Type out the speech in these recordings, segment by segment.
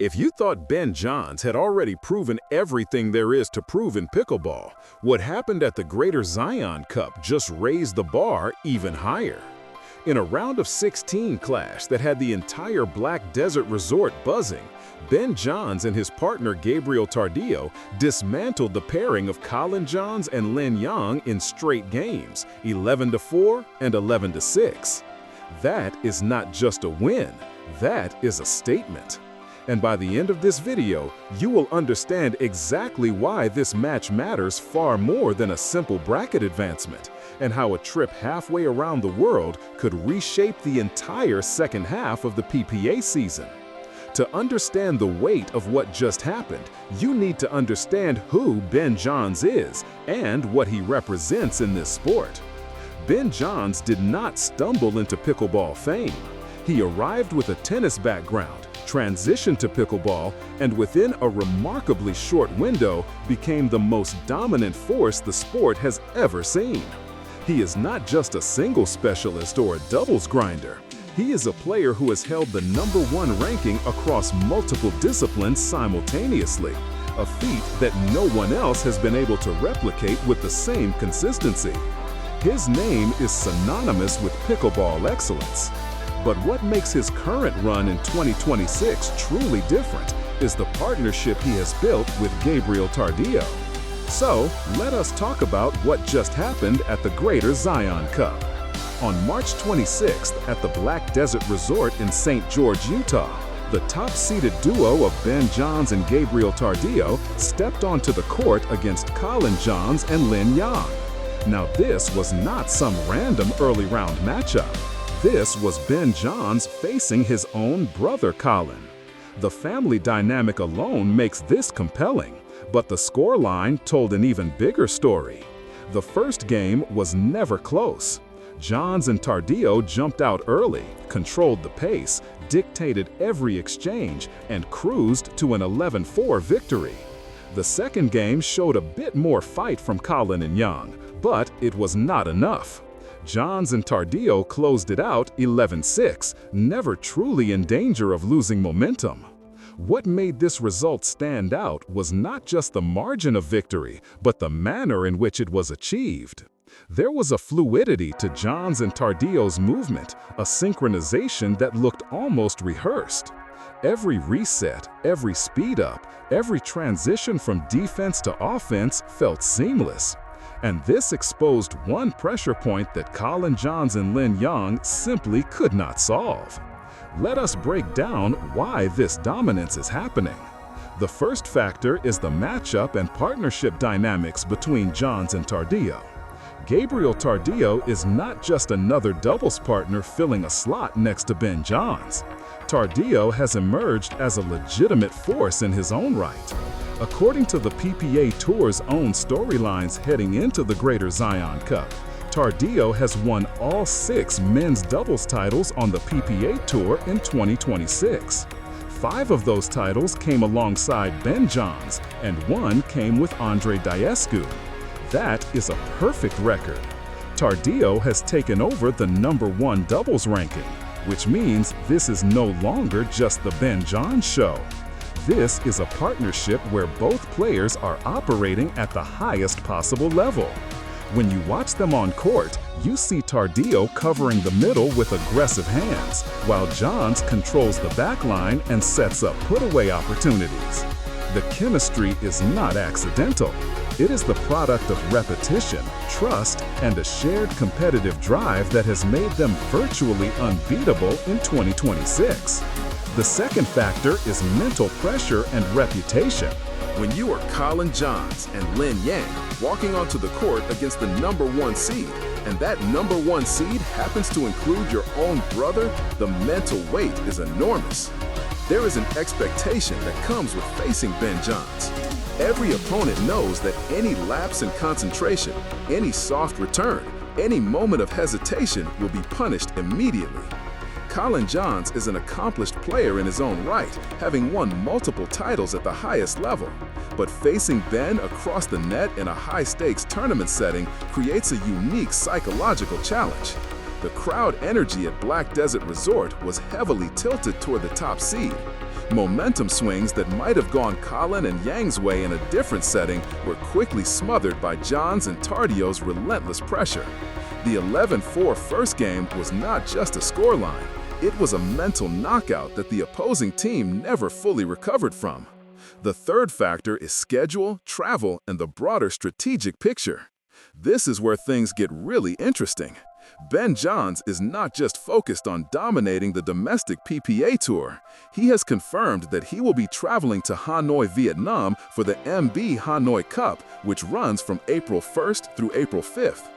If you thought Ben Johns had already proven everything there is to prove in pickleball, what happened at the Greater Zion Cup just raised the bar even higher. In a round of 16 clash that had the entire Black Desert Resort buzzing, Ben Johns and his partner Gabriel Tardio dismantled the pairing of Collin Johns and Lin Yang in straight games, 11-4 and 11-6. That is not just a win, that is a statement. And by the end of this video, you will understand exactly why this match matters far more than a simple bracket advancement, and how a trip halfway around the world could reshape the entire second half of the PPA season. To understand the weight of what just happened, you need to understand who Ben Johns is and what he represents in this sport. Ben Johns did not stumble into pickleball fame. He arrived with a tennis background, transitioned to pickleball, and within a remarkably short window became the most dominant force the sport has ever seen. He is not just a singles specialist or a doubles grinder. He is a player who has held the #1 ranking across multiple disciplines simultaneously, a feat that no one else has been able to replicate with the same consistency. His name is synonymous with pickleball excellence. But what makes his current run in 2026 truly different is the partnership he has built with Gabriel Tardio. So, let us talk about what just happened at the Greater Zion Cup. On March 26th at the Black Desert Resort in St. George, Utah, the top-seeded duo of Ben Johns and Gabriel Tardio stepped onto the court against Collin Johns and Lin Yang. Now this was not some random early round matchup. This was Ben Johns facing his own brother Collin. The family dynamic alone makes this compelling, but the scoreline told an even bigger story. The first game was never close. Johns and Tardio jumped out early, controlled the pace, dictated every exchange, and cruised to an 11-4 victory. The second game showed a bit more fight from Collin and Yang, but it was not enough. Johns and Tardio closed it out 11-6, never truly in danger of losing momentum. What made this result stand out was not just the margin of victory, but the manner in which it was achieved. There was a fluidity to Johns and Tardio's movement, a synchronization that looked almost rehearsed. Every reset, every speed up, every transition from defense to offense felt seamless. And this exposed one pressure point that Collin Johns and Lin Yang simply could not solve. Let us break down why this dominance is happening. The first factor is the matchup and partnership dynamics between Johns and Tardio. Gabriel Tardio is not just another doubles partner filling a slot next to Ben Johns. Tardio has emerged as a legitimate force in his own right. According to the PPA Tour's own storylines heading into the Greater Zion Cup, Tardio has won all 6 men's doubles titles on the PPA Tour in 2026. 5 of those titles came alongside Ben Johns, and 1 came with Andre Diescu. That is a perfect record. Tardio has taken over the #1 doubles ranking, which means this is no longer just the Ben Johns show. This is a partnership where both players are operating at the highest possible level. When you watch them on court, you see Tardio covering the middle with aggressive hands, while Johns controls the backline and sets up put-away opportunities. The chemistry is not accidental. It is the product of repetition, trust, and a shared competitive drive that has made them virtually unbeatable in 2026. The second factor is mental pressure and reputation. When you are Collin Johns and Lin Yang walking onto the court against the #1 seed, and that #1 seed happens to include your own brother, the mental weight is enormous. There is an expectation that comes with facing Ben Johns. Every opponent knows that any lapse in concentration, any soft return, any moment of hesitation will be punished immediately. Collin Johns is an accomplished player in his own right, having won multiple titles at the highest level. But facing Ben across the net in a high-stakes tournament setting creates a unique psychological challenge. The crowd energy at Black Desert Resort was heavily tilted toward the top seed. Momentum swings that might have gone Collin and Yang's way in a different setting were quickly smothered by Johns and Tardio's relentless pressure. The 11-4 first game was not just a scoreline, it was a mental knockout that the opposing team never fully recovered from. The third factor is schedule, travel, and the broader strategic picture. This is where things get really interesting. Ben Johns is not just focused on dominating the domestic PPA Tour. He has confirmed that he will be traveling to Hanoi, Vietnam for the MB Hanoi Cup, which runs from April 1st through April 5th.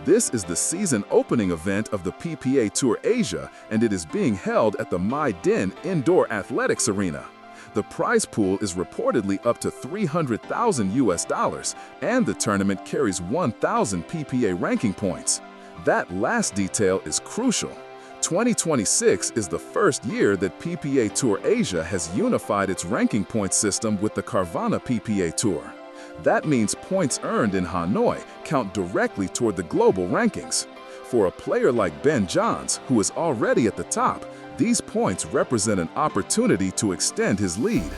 This is the season opening event of the PPA Tour Asia, and it is being held at the My Dinh Indoor Athletics Arena. The prize pool is reportedly up to $300,000 US, and the tournament carries 1,000 PPA ranking points. That last detail is crucial. 2026 is the first year that PPA Tour Asia has unified its ranking point system with the Carvana PPA Tour. That means points earned in Hanoi count directly toward the global rankings. For a player like Ben Johns, who is already at the top, these points represent an opportunity to extend his lead.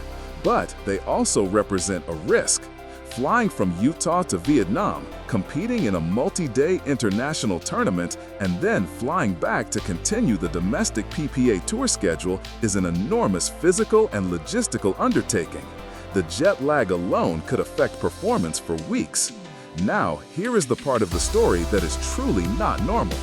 But they also represent a risk. Flying from Utah to Vietnam, competing in a multi-day international tournament, and then flying back to continue the domestic PPA Tour schedule is an enormous physical and logistical undertaking. The jet lag alone could affect performance for weeks. Now, here is the part of the story that is truly not normal.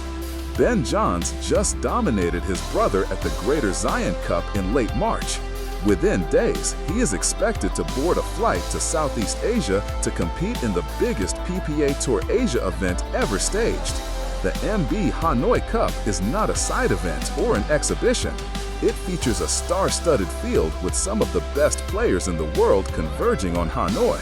Ben Johns just dominated his brother at the Greater Zion Cup in late March. Within days, he is expected to board a flight to Southeast Asia to compete in the biggest PPA Tour Asia event ever staged. The MB Hanoi Cup is not a side event or an exhibition. It features a star-studded field with some of the best players in the world converging on Hanoi.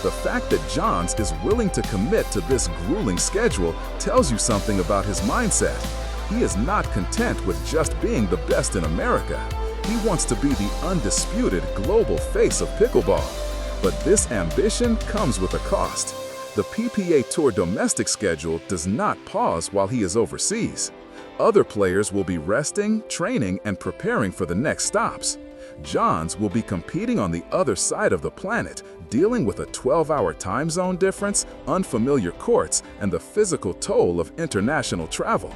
The fact that Johns is willing to commit to this grueling schedule tells you something about his mindset. He is not content with just being the best in America. He wants to be the undisputed global face of pickleball. But this ambition comes with a cost. The PPA Tour domestic schedule does not pause while he is overseas. Other players will be resting, training, and preparing for the next stops. Johns will be competing on the other side of the planet, dealing with a 12-hour time zone difference, unfamiliar courts, and the physical toll of international travel.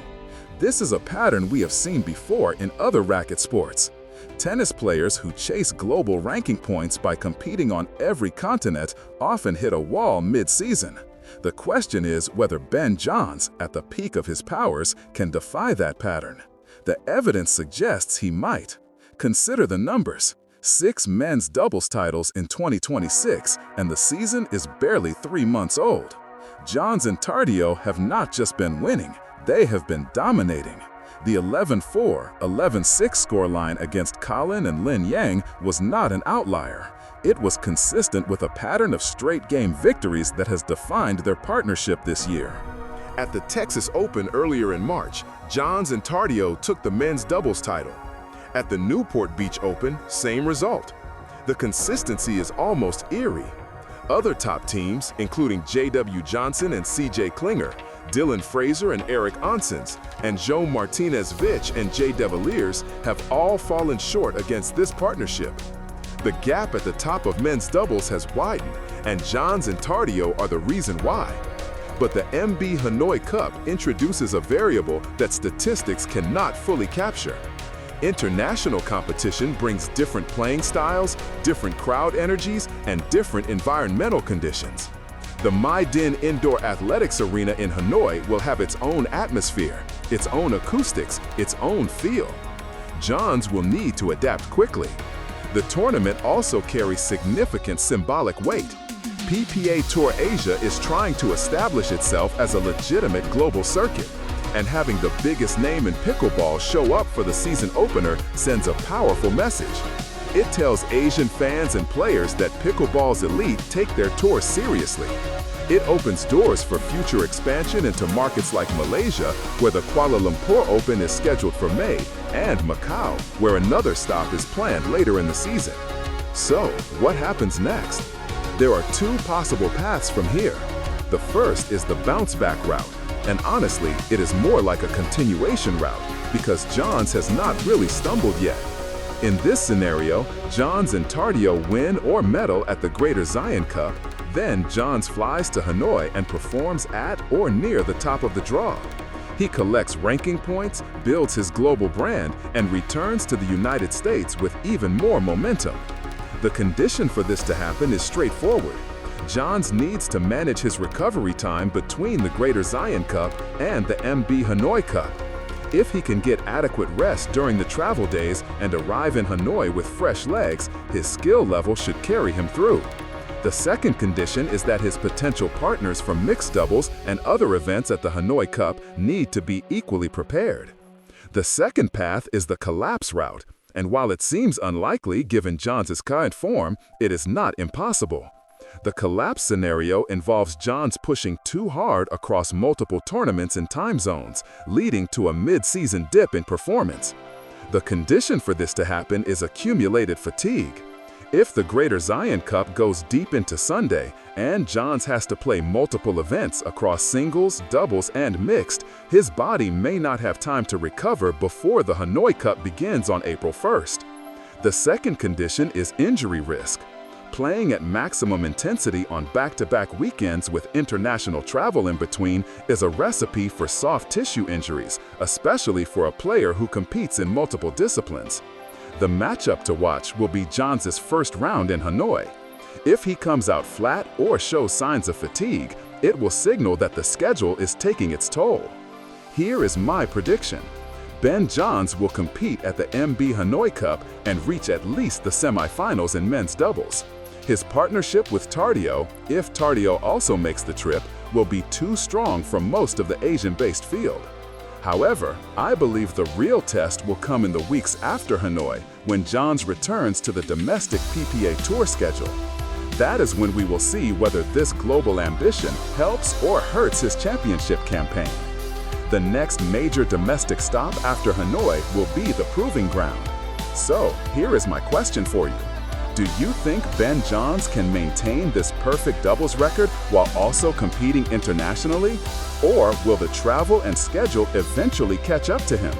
This is a pattern we have seen before in other racket sports. Tennis players who chase global ranking points by competing on every continent often hit a wall mid-season. The question is whether Ben Johns, at the peak of his powers, can defy that pattern. The evidence suggests he might. Consider the numbers. 6 men's doubles titles in 2026, and the season is barely 3 months old. Johns and Tardio have not just been winning, they have been dominating. The 11-4, 11-6 scoreline against Collin and Lin Yang was not an outlier. It was consistent with a pattern of straight-game victories that has defined their partnership this year. At the Texas Open earlier in March, Johns and Tardio took the men's doubles title. At the Newport Beach Open, same result. The consistency is almost eerie. Other top teams, including J.W. Johnson and C.J. Klinger, Dylan Fraser and Eric Onsens, and Joe Martinez-Vich and Jay DeValiers have all fallen short against this partnership. The gap at the top of men's doubles has widened, and Johns and Tardio are the reason why. But the MB Hanoi Cup introduces a variable that statistics cannot fully capture. International competition brings different playing styles, different crowd energies, and different environmental conditions. The My Dinh Indoor Athletics Arena in Hanoi will have its own atmosphere, its own acoustics, its own feel. Johns will need to adapt quickly. The tournament also carries significant symbolic weight. PPA Tour Asia is trying to establish itself as a legitimate global circuit, and having the biggest name in pickleball show up for the season opener sends a powerful message. It tells Asian fans and players that pickleball's elite take their tour seriously. It opens doors for future expansion into markets like Malaysia, where the Kuala Lumpur Open is scheduled for May, and Macau, where another stop is planned later in the season. So, what happens next? There are 2 possible paths from here. The first is the bounce-back route, and honestly, it is more like a continuation route, because Johns has not really stumbled yet. In this scenario, Johns and Tardio win or medal at the Greater Zion Cup. Then Johns flies to Hanoi and performs at or near the top of the draw. He collects ranking points, builds his global brand, and returns to the United States with even more momentum. The condition for this to happen is straightforward. Johns needs to manage his recovery time between the Greater Zion Cup and the MB Hanoi Cup. If he can get adequate rest during the travel days and arrive in Hanoi with fresh legs, his skill level should carry him through. The second condition is that his potential partners from mixed doubles and other events at the Hanoi Cup need to be equally prepared. The second path is the collapse route, and while it seems unlikely given Johns' current form, it is not impossible. The collapse scenario involves Johns pushing too hard across multiple tournaments and time zones, leading to a mid-season dip in performance. The condition for this to happen is accumulated fatigue. If the Greater Zion Cup goes deep into Sunday and Johns has to play multiple events across singles, doubles, and mixed, his body may not have time to recover before the Hanoi Cup begins on April 1st. The second condition is injury risk. Playing at maximum intensity on back-to-back weekends with international travel in between is a recipe for soft tissue injuries, especially for a player who competes in multiple disciplines. The matchup to watch will be Johns' first round in Hanoi. If he comes out flat or shows signs of fatigue, it will signal that the schedule is taking its toll. Here is my prediction. Ben Johns will compete at the MB Hanoi Cup and reach at least the semifinals in men's doubles. His partnership with Tardio, if Tardio also makes the trip, will be too strong for most of the Asian-based field. However, I believe the real test will come in the weeks after Hanoi, when Johns returns to the domestic PPA Tour schedule. That is when we will see whether this global ambition helps or hurts his championship campaign. The next major domestic stop after Hanoi will be the proving ground. So, here is my question for you. Do you think Ben Johns can maintain this perfect doubles record while also competing internationally? Or will the travel and schedule eventually catch up to him?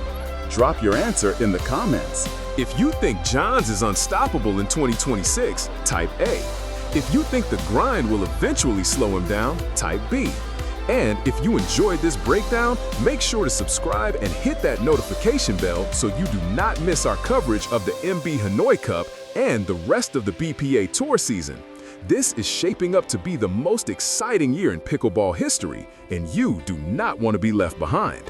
Drop your answer in the comments. If you think Johns is unstoppable in 2026, type A. If you think the grind will eventually slow him down, type B. And if you enjoyed this breakdown, make sure to subscribe and hit that notification bell so you do not miss our coverage of the MB Hanoi Cup and the rest of the PPA Tour season. This is shaping up to be the most exciting year in pickleball history, and you do not want to be left behind.